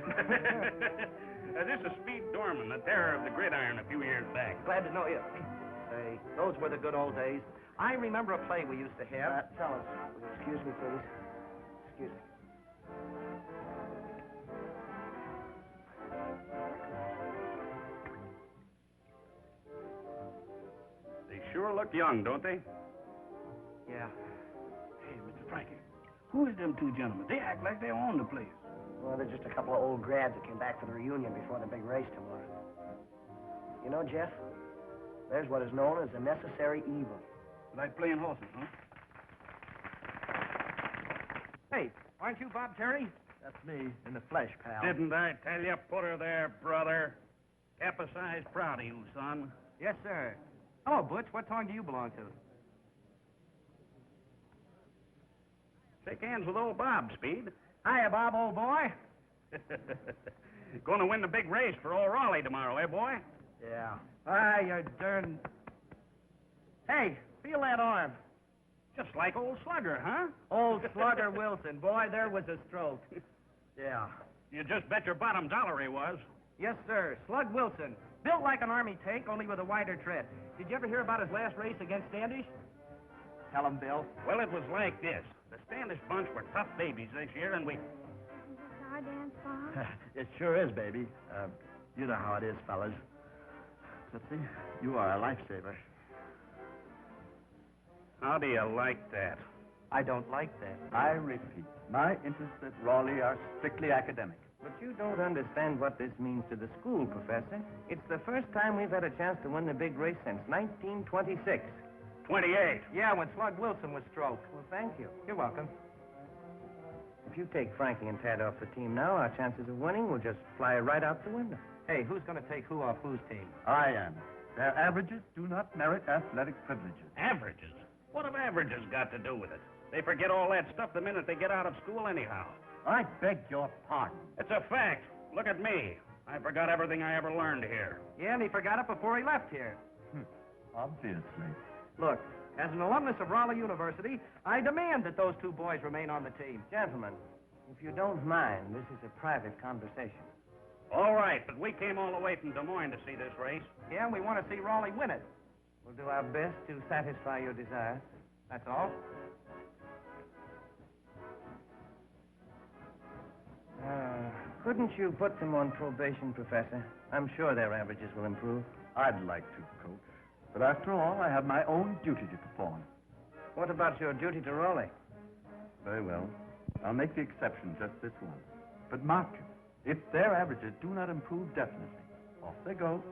This is Speed Dorman, the terror of the gridiron a few years back. Glad to know you. Say, those were the good old days. I remember a play we used to have. Fellas, will you excuse me, please? Excuse me. They sure look young, don't they? Yeah. Who is them two gentlemen? They act like they own the place. Well, they're just a couple of old grads that came back for the reunion before the big race tomorrow. You know, Jeff, there's what is known as a necessary evil. Like playing horses, huh? Hey, aren't you Bob Terry? That's me, in the flesh, pal. Didn't I tell you? Put her there, brother. Capsized proud of you, son. Yes, sir. Hello, Butch. What tongue do you belong to? Shake hands with old Bob, Speed. Hiya, Bob, old boy. Going to win the big race for old Rawley tomorrow, eh, boy? Yeah. Ah, you're darn... Hey, feel that arm. Just like old Slugger, huh? Old Slugger Wilson. Boy, there was a stroke. Yeah. You just bet your bottom dollar he was. Yes, sir. Slug Wilson. Built like an army tank, only with a wider tread. Did you ever hear about his last race against Standish? Tell him, Bill. Well, it was like this. The Standish bunch were tough babies this year, and we... Is this our dance, Bob? It sure is, baby. You know how it is, fellas. Tootsie, you are a lifesaver. How do you like that? I don't like that. I repeat, my interests at Rawley are strictly academic. But you don't understand what this means to the school, Professor. It's the first time we've had a chance to win the big race since 1926. 28. Yeah, when Slug Wilson was stroked. Well, thank you. You're welcome. If you take Frankie and Tad off the team now, our chances of winning will just fly right out the window. Hey, who's going to take who off whose team? I am. Their averages do not merit athletic privileges. Averages? What have averages got to do with it? They forget all that stuff the minute they get out of school anyhow. I beg your pardon. It's a fact. Look at me. I forgot everything I ever learned here. Yeah, and he forgot it before he left here. Obviously. Look, as an alumnus of Rawley University, I demand that those two boys remain on the team. Gentlemen, if you don't mind, this is a private conversation. All right, but we came all the way from Des Moines to see this race. Yeah, and we want to see Rawley win it. We'll do our best to satisfy your desires. That's all. Couldn't you put them on probation, Professor? I'm sure their averages will improve. I'd like to, Coach. But after all, I have my own duty to perform. What about your duty to Rawley? Very well. I'll make the exception just this once. But mark you, if their averages do not improve definitely, off they go.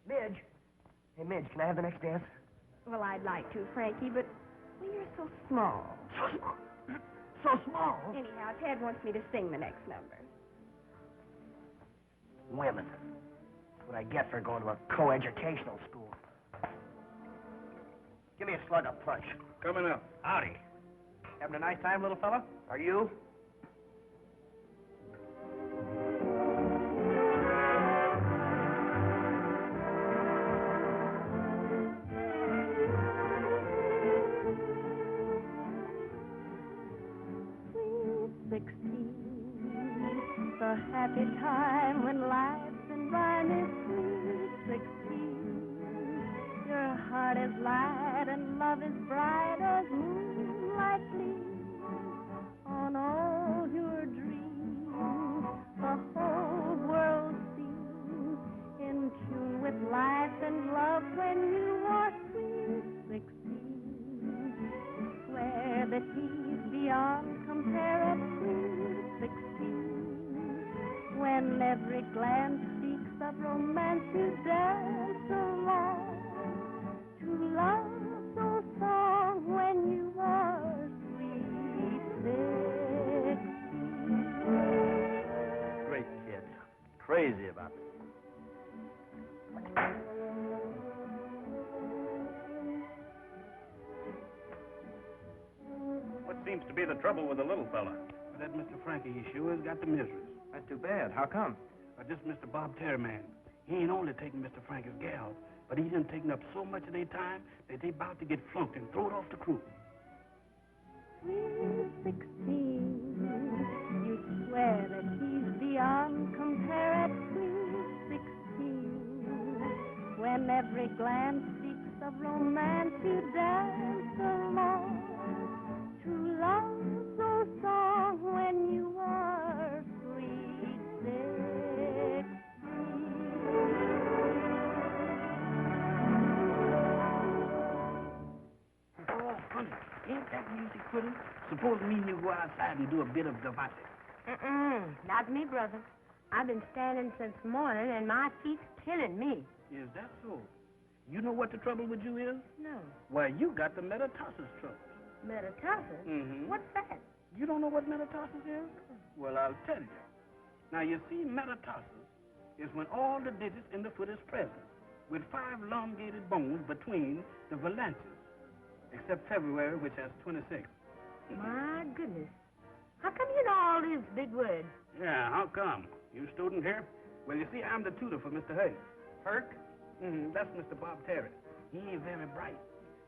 Midge. Hey, Midge, can I have the next dance? Well, I'd like to, Frankie, but well, you're so small. So small. So small. Anyhow, Ted wants me to sing the next number. Women. That's what I get for going to a co-educational school. Give me a slug of punch. Coming up. Howdy. Having a nice time, little fella? Are you? The happy time when life's in rhyme is sweet 16. Your heart is light and love is bright as moonlight gleams on all your dreams. The whole world seems in tune with life and love when you are sweet 16. Swear that he's beyond compare at sweet 16. When every glance speaks of romance, you dance along to love so song when you are sweet 16. Great kid. Crazy about it. What seems to be the trouble with the little fella? That Mr. Frankie, he sure has got the miseries. That's too bad. How come? This Mr. Bob Terry man, he ain't only taking Mr. Frankie's gal, but he done taken up so much of their time that they about to get flunked and thrown off the crew. Sweet 16, you swear that he's beyond compare at sweet 16. when every glance speaks of romance, you dance along to love's so song when you are sweet 16. Oh, honey, ain't that music pretty? Suppose me and you go outside and do a bit of debate. Not me, brother. I've been standing since morning, and my feet's killing me. Is that so? You know what the trouble with you is? No. Why, you got the metatarsus trouble. Metatarsus? Mm-hmm. What's that? You don't know what metatarsus is? Well, I'll tell you. Now, you see, metatarsus is when all the digits in the foot is present, with 5 elongated bones between the phalanges, except February, which has 26. My goodness. How come you know all these big words? Yeah, how come? You student here? Well, you see, I'm the tutor for Mr. Hurk. Hurk? That's Mr. Bob Terry. He ain't very bright.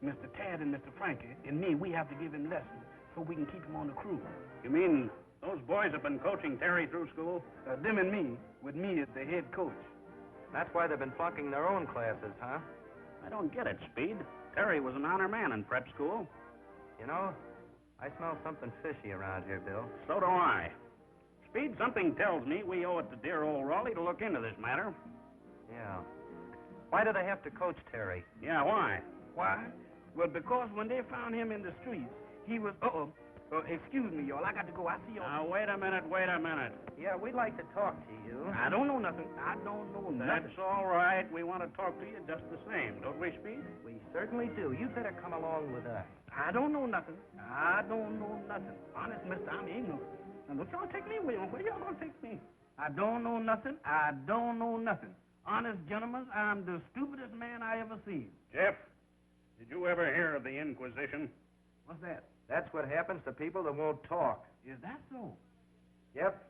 Mr. Tad and Mr. Frankie and me, we have to give him lessons so we can keep him on the crew. You mean those boys have been coaching Terry through school? Them and me, with me as the head coach. That's why they've been flunking their own classes, huh? I don't get it, Speed. Terry was an honor man in prep school. You know, I smell something fishy around here, Bill. So do I. Speed, something tells me we owe it to dear old Rawley to look into this matter. Yeah. Why do they have to coach Terry? Yeah, why? Why? Well, because when they found him in the streets, he was... excuse me, y'all. I got to go. I see y'all. Now, wait a minute. Yeah, we'd like to talk to you. I don't know nothing. I don't know nothing. That's all right. We want to talk to you just the same, don't we, Speed? We certainly do. You'd better come along with us. I don't know nothing. Honest, mister, I'm ignorant. Now, don't y'all take me away. Where y'all gonna take me? I don't know nothing. Honest, gentlemen, I'm the stupidest man I ever seen. Jeff, did you ever hear of the Inquisition? What's that? That's what happens to people that won't talk. Is that so? Yep.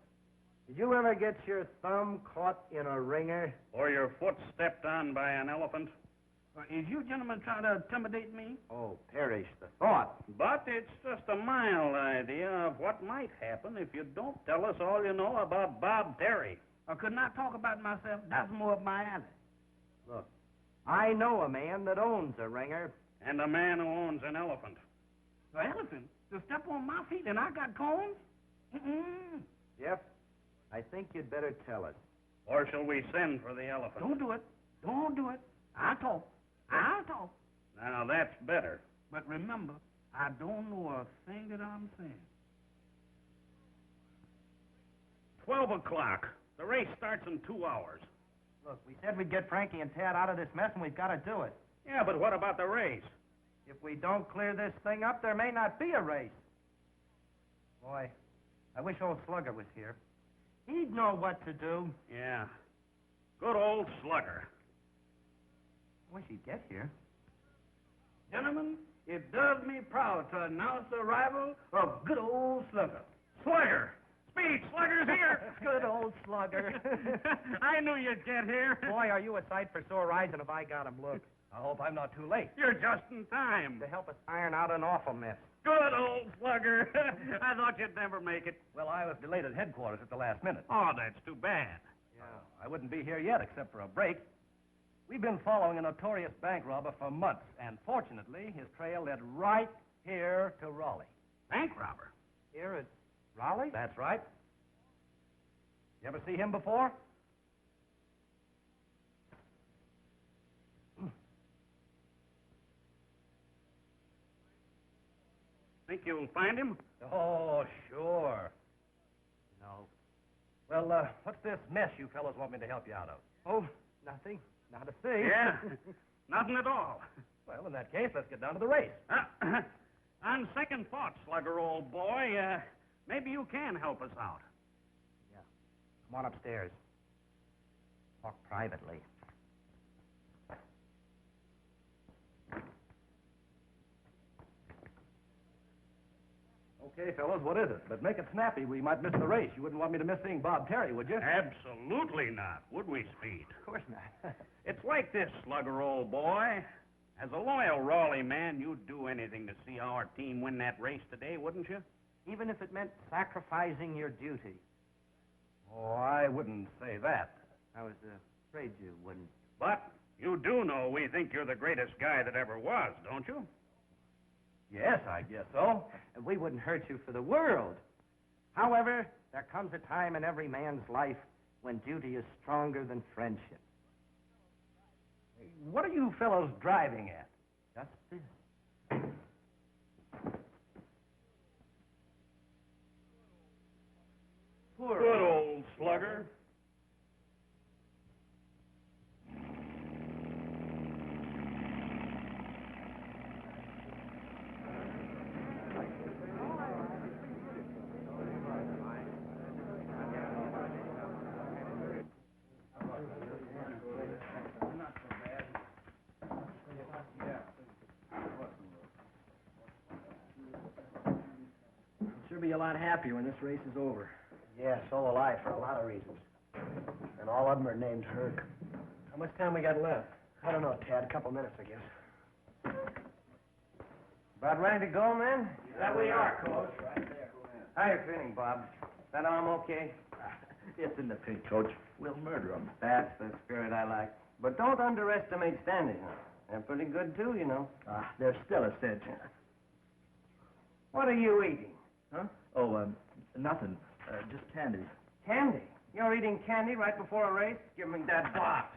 Did you ever get your thumb caught in a ringer? Or your foot stepped on by an elephant? Is you gentlemen trying to intimidate me? Oh, perish the thought. But it's just a mild idea of what might happen if you don't tell us all you know about Bob Terry. I could not talk about myself. That's more up my alley. Look, I know a man that owns a ringer. And a man who owns an elephant. An elephant? To step on my feet and I got combs? Yep. I think you'd better tell us. Or shall we send for the elephant? Don't do it. I'll talk. Now, that's better. But remember, I don't know a thing that I'm saying. 12 o'clock. The race starts in 2 hours. Look, we said we'd get Frankie and Tad out of this mess, and we've got to do it. Yeah, but what about the race? If we don't clear this thing up, there may not be a race. Boy, I wish old Slugger was here. He'd know what to do. Yeah. Good old Slugger. I wish he'd get here. Gentlemen, it does me proud to announce the arrival of good old Slugger. Slugger! Speed, Slugger's here! Good old Slugger. I knew you'd get here. Boy, are you a sight for sore eyes, and have I got him, look. I hope I'm not too late. You're just in time. To help us iron out an awful mess. Good old Slugger. I thought you'd never make it. Well, I was delayed at headquarters at the last minute. Oh, that's too bad. Yeah, I wouldn't be here yet except for a break. We've been following a notorious bank robber for months, and fortunately, his trail led right here to Raleigh. Bank robber? Here at Raleigh? That's right. You ever see him before? Think you'll find him? Oh, sure. No. Well, what's this mess you fellows want me to help you out of? Oh, nothing. Not a thing. Yeah, nothing at all. Well, in that case, let's get down to the race. On second thought, Slugger, old boy, maybe you can help us out. Yeah. Come on upstairs. Talk privately. Okay, fellows, what is it? But make it snappy. We might miss the race. You wouldn't want me to miss seeing Bob Terry, would you? Absolutely not, would we, Speed? Of course not. It's like this, Slugger, old boy. As a loyal Rawley man, you'd do anything to see our team win that race today, wouldn't you? Even if it meant sacrificing your duty. Oh, I wouldn't say that. I was afraid you wouldn't. But You do know we think you're the greatest guy that ever was, don't you? Yes, I guess so. And we wouldn't hurt you for the world. However, there comes a time in every man's life when duty is stronger than friendship. Hey, what are you fellows driving at? Just this. Good old slugger. Sure be a lot happier when this race is over. Yeah, so will I, for a lot of reasons. And all of them are named Herc. How much time we got left? I don't know, Tad. A couple minutes, I guess. About ready to go, man? That we are, Coach. Right there. How you feeling, Bob? That arm okay? It's in the pink, Coach. We'll murder him. That's the spirit I like. But don't underestimate Standish now. They're pretty good, too, you know. There's still a cinch. What are you eating? Huh? Oh, nothing. Just candy. Candy? You're eating candy right before a race? Give me that box.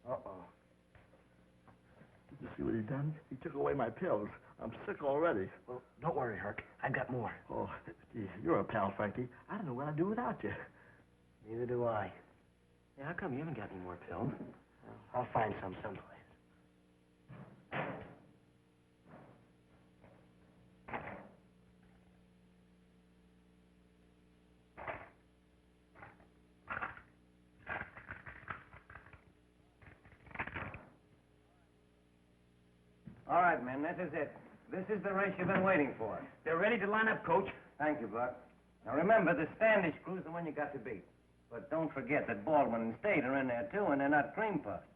Uh-oh. Did you see what he done? He took away my pills. I'm sick already. Well, don't worry, Herc. I've got more. Oh, gee, you're a pal, Frankie. I don't know what I'd do without you. Neither do I. Yeah, how come you haven't got any more pills? Well, I'll find some someplace. All right, men, this is it. This is the race you've been waiting for. They're ready to line up, Coach. Thank you, Buck. Now, remember, the Standish crew's the one you got to beat. But don't forget that Baldwin and State are in there, too, and they're not cream puffs.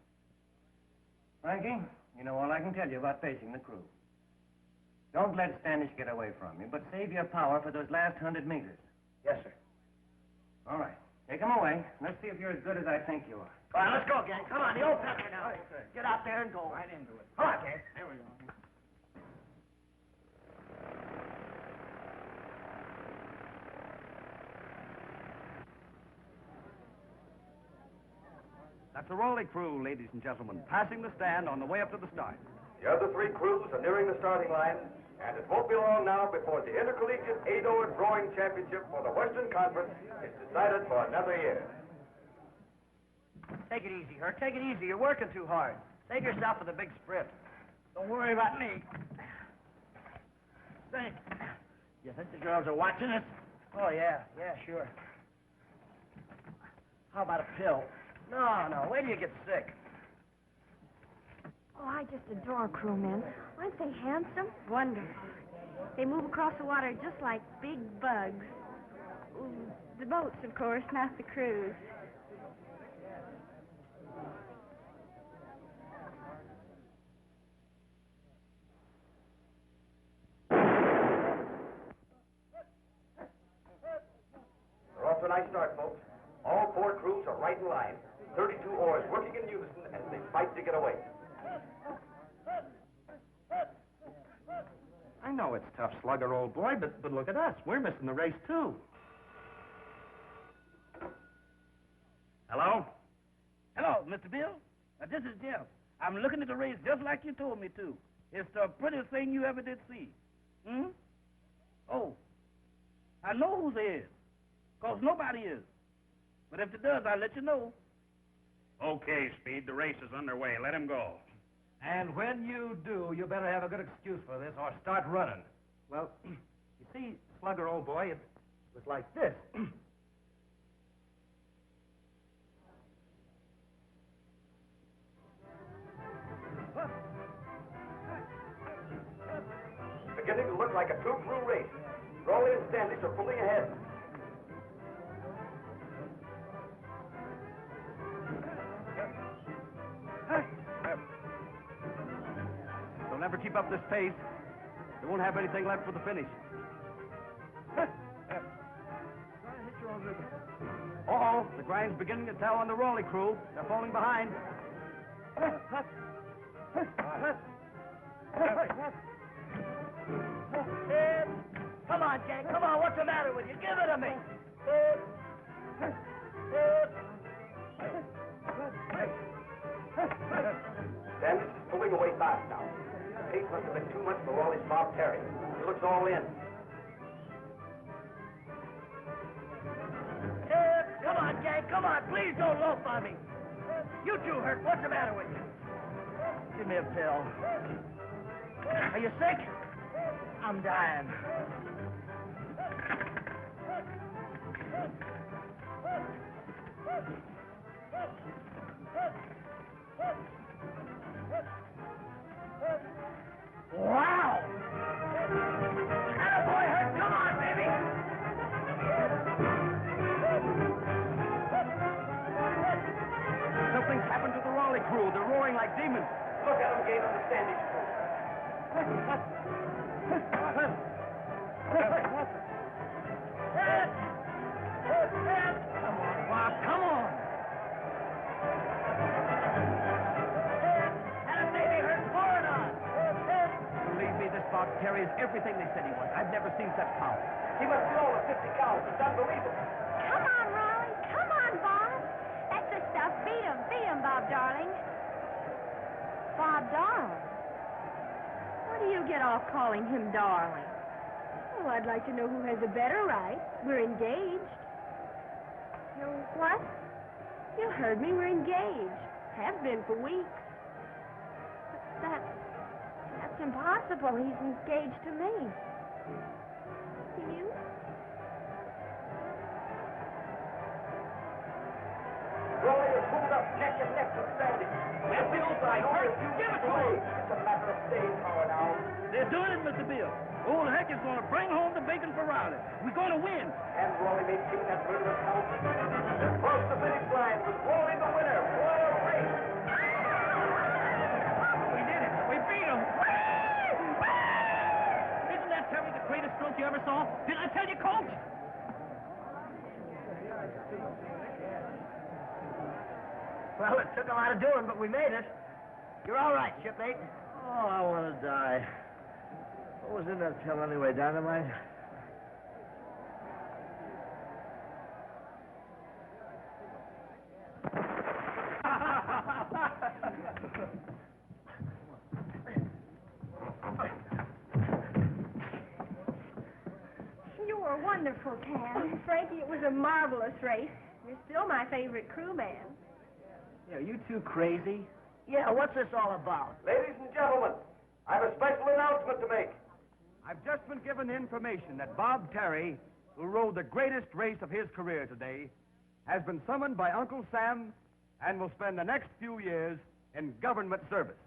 Frankie, you know all I can tell you about facing the crew. Don't let Standish get away from you, but save your power for those last 100 meters. Yes, sir. All right. Take them away. Let's see if you're as good as I think you are. All right, let's go, gang. Come on, the old pepper now. Get out there and go. Right into it. Come on, gang. There we go. That's the Rawley crew, ladies and gentlemen, passing the stand on the way up to the start. The other three crews are nearing the starting line, and it won't be long now before the Intercollegiate 8-hour Drawing Championship for the Western Conference is decided for another year. Take it easy, Herc. Take it easy. You're working too hard. Save yourself for the big sprint. Don't worry about me. Think. You think the girls are watching us? Oh, yeah. Yeah, sure. How about a pill? No. Wait till you get sick. Oh, I just adore crewmen. Aren't they handsome? Wonderful. They move across the water just like big bugs. Ooh, the boats, of course, not the crews. We're off to a nice start, folks. All four crews are right in line. 32 oars working in unison as they fight to get away. I know it's tough, Slugger, old boy, but look at us. We're missing the race, too. Hello? Hello, Mr. Bill. This is Jeff. I'm looking at the race just like you told me to. It's the prettiest thing you ever did see. Oh, I know who's ahead, because nobody is. But if it does, I'll let you know. Okay, Speed, the race is underway. Let him go. And when you do, you better have a good excuse for this or start running. Well, you see, Slugger, old boy, it was like this. Beginning to look like a two-crew race. Rawley and Standish are pulling ahead. They'll never keep up this pace. They won't have anything left for the finish. Uh-oh. go. The grind's beginning to tell on the Rawley crew. They're falling behind. Come on, Jack. Come on. What's the matter with you? Give it to me. Sanders is pulling away fast now. The pace must have been too much for Rawley's Bob Terry. He looks all in. Come on, Jack. Come on. Please don't loaf on me. You two hurt. What's the matter with you? Give me a pill. Are you sick? I'm dying. Wow! Attaboy, hurt. Come on, baby! Something's happened to the Rawley crew. They're roaring like demons. Look at them gain on the standing crew. Come on, Bob, come on! Had a baby hurt pouring on! Believe me, this Bob Terry is everything they said he was. I've never seen such power. He must be over 50 cows. It's unbelievable. Come on, Rawley. Come on, Bob. That's the stuff. Beat him, Bob, darling. Bob, darling. What do you get off calling him darling? Oh, I'd like to know who has a better right. We're engaged. You what? You heard me. We're engaged. Have been for weeks. That's impossible. He's engaged to me. To you? Rawley is pulled up neck and neck with Sandy. That's the old guy. Give it to me. It's a matter of staying power now. They're doing it, Mr. Bill. Old Heck is going to bring home the bacon for Riley. We're going to win. And Rawley maintained that murderous count. Across the finish line was Rawley the winner. What a race! We did it. We beat him. Isn't that Terry the greatest stroke you ever saw? Did I tell you, Coach? Well, it took a lot of doing, but we made it. You're all right, shipmate. Oh, I want to die. What was in that pill anyway, dynamite? You were wonderful, Tam. Frankie, it was a marvelous race. You're still my favorite crewman. Yeah, are you two crazy? Yeah, what's this all about? Ladies and gentlemen, I have a special announcement to make. I've just been given the information that Bob Terry, who rode the greatest race of his career today, has been summoned by Uncle Sam and will spend the next few years in government service.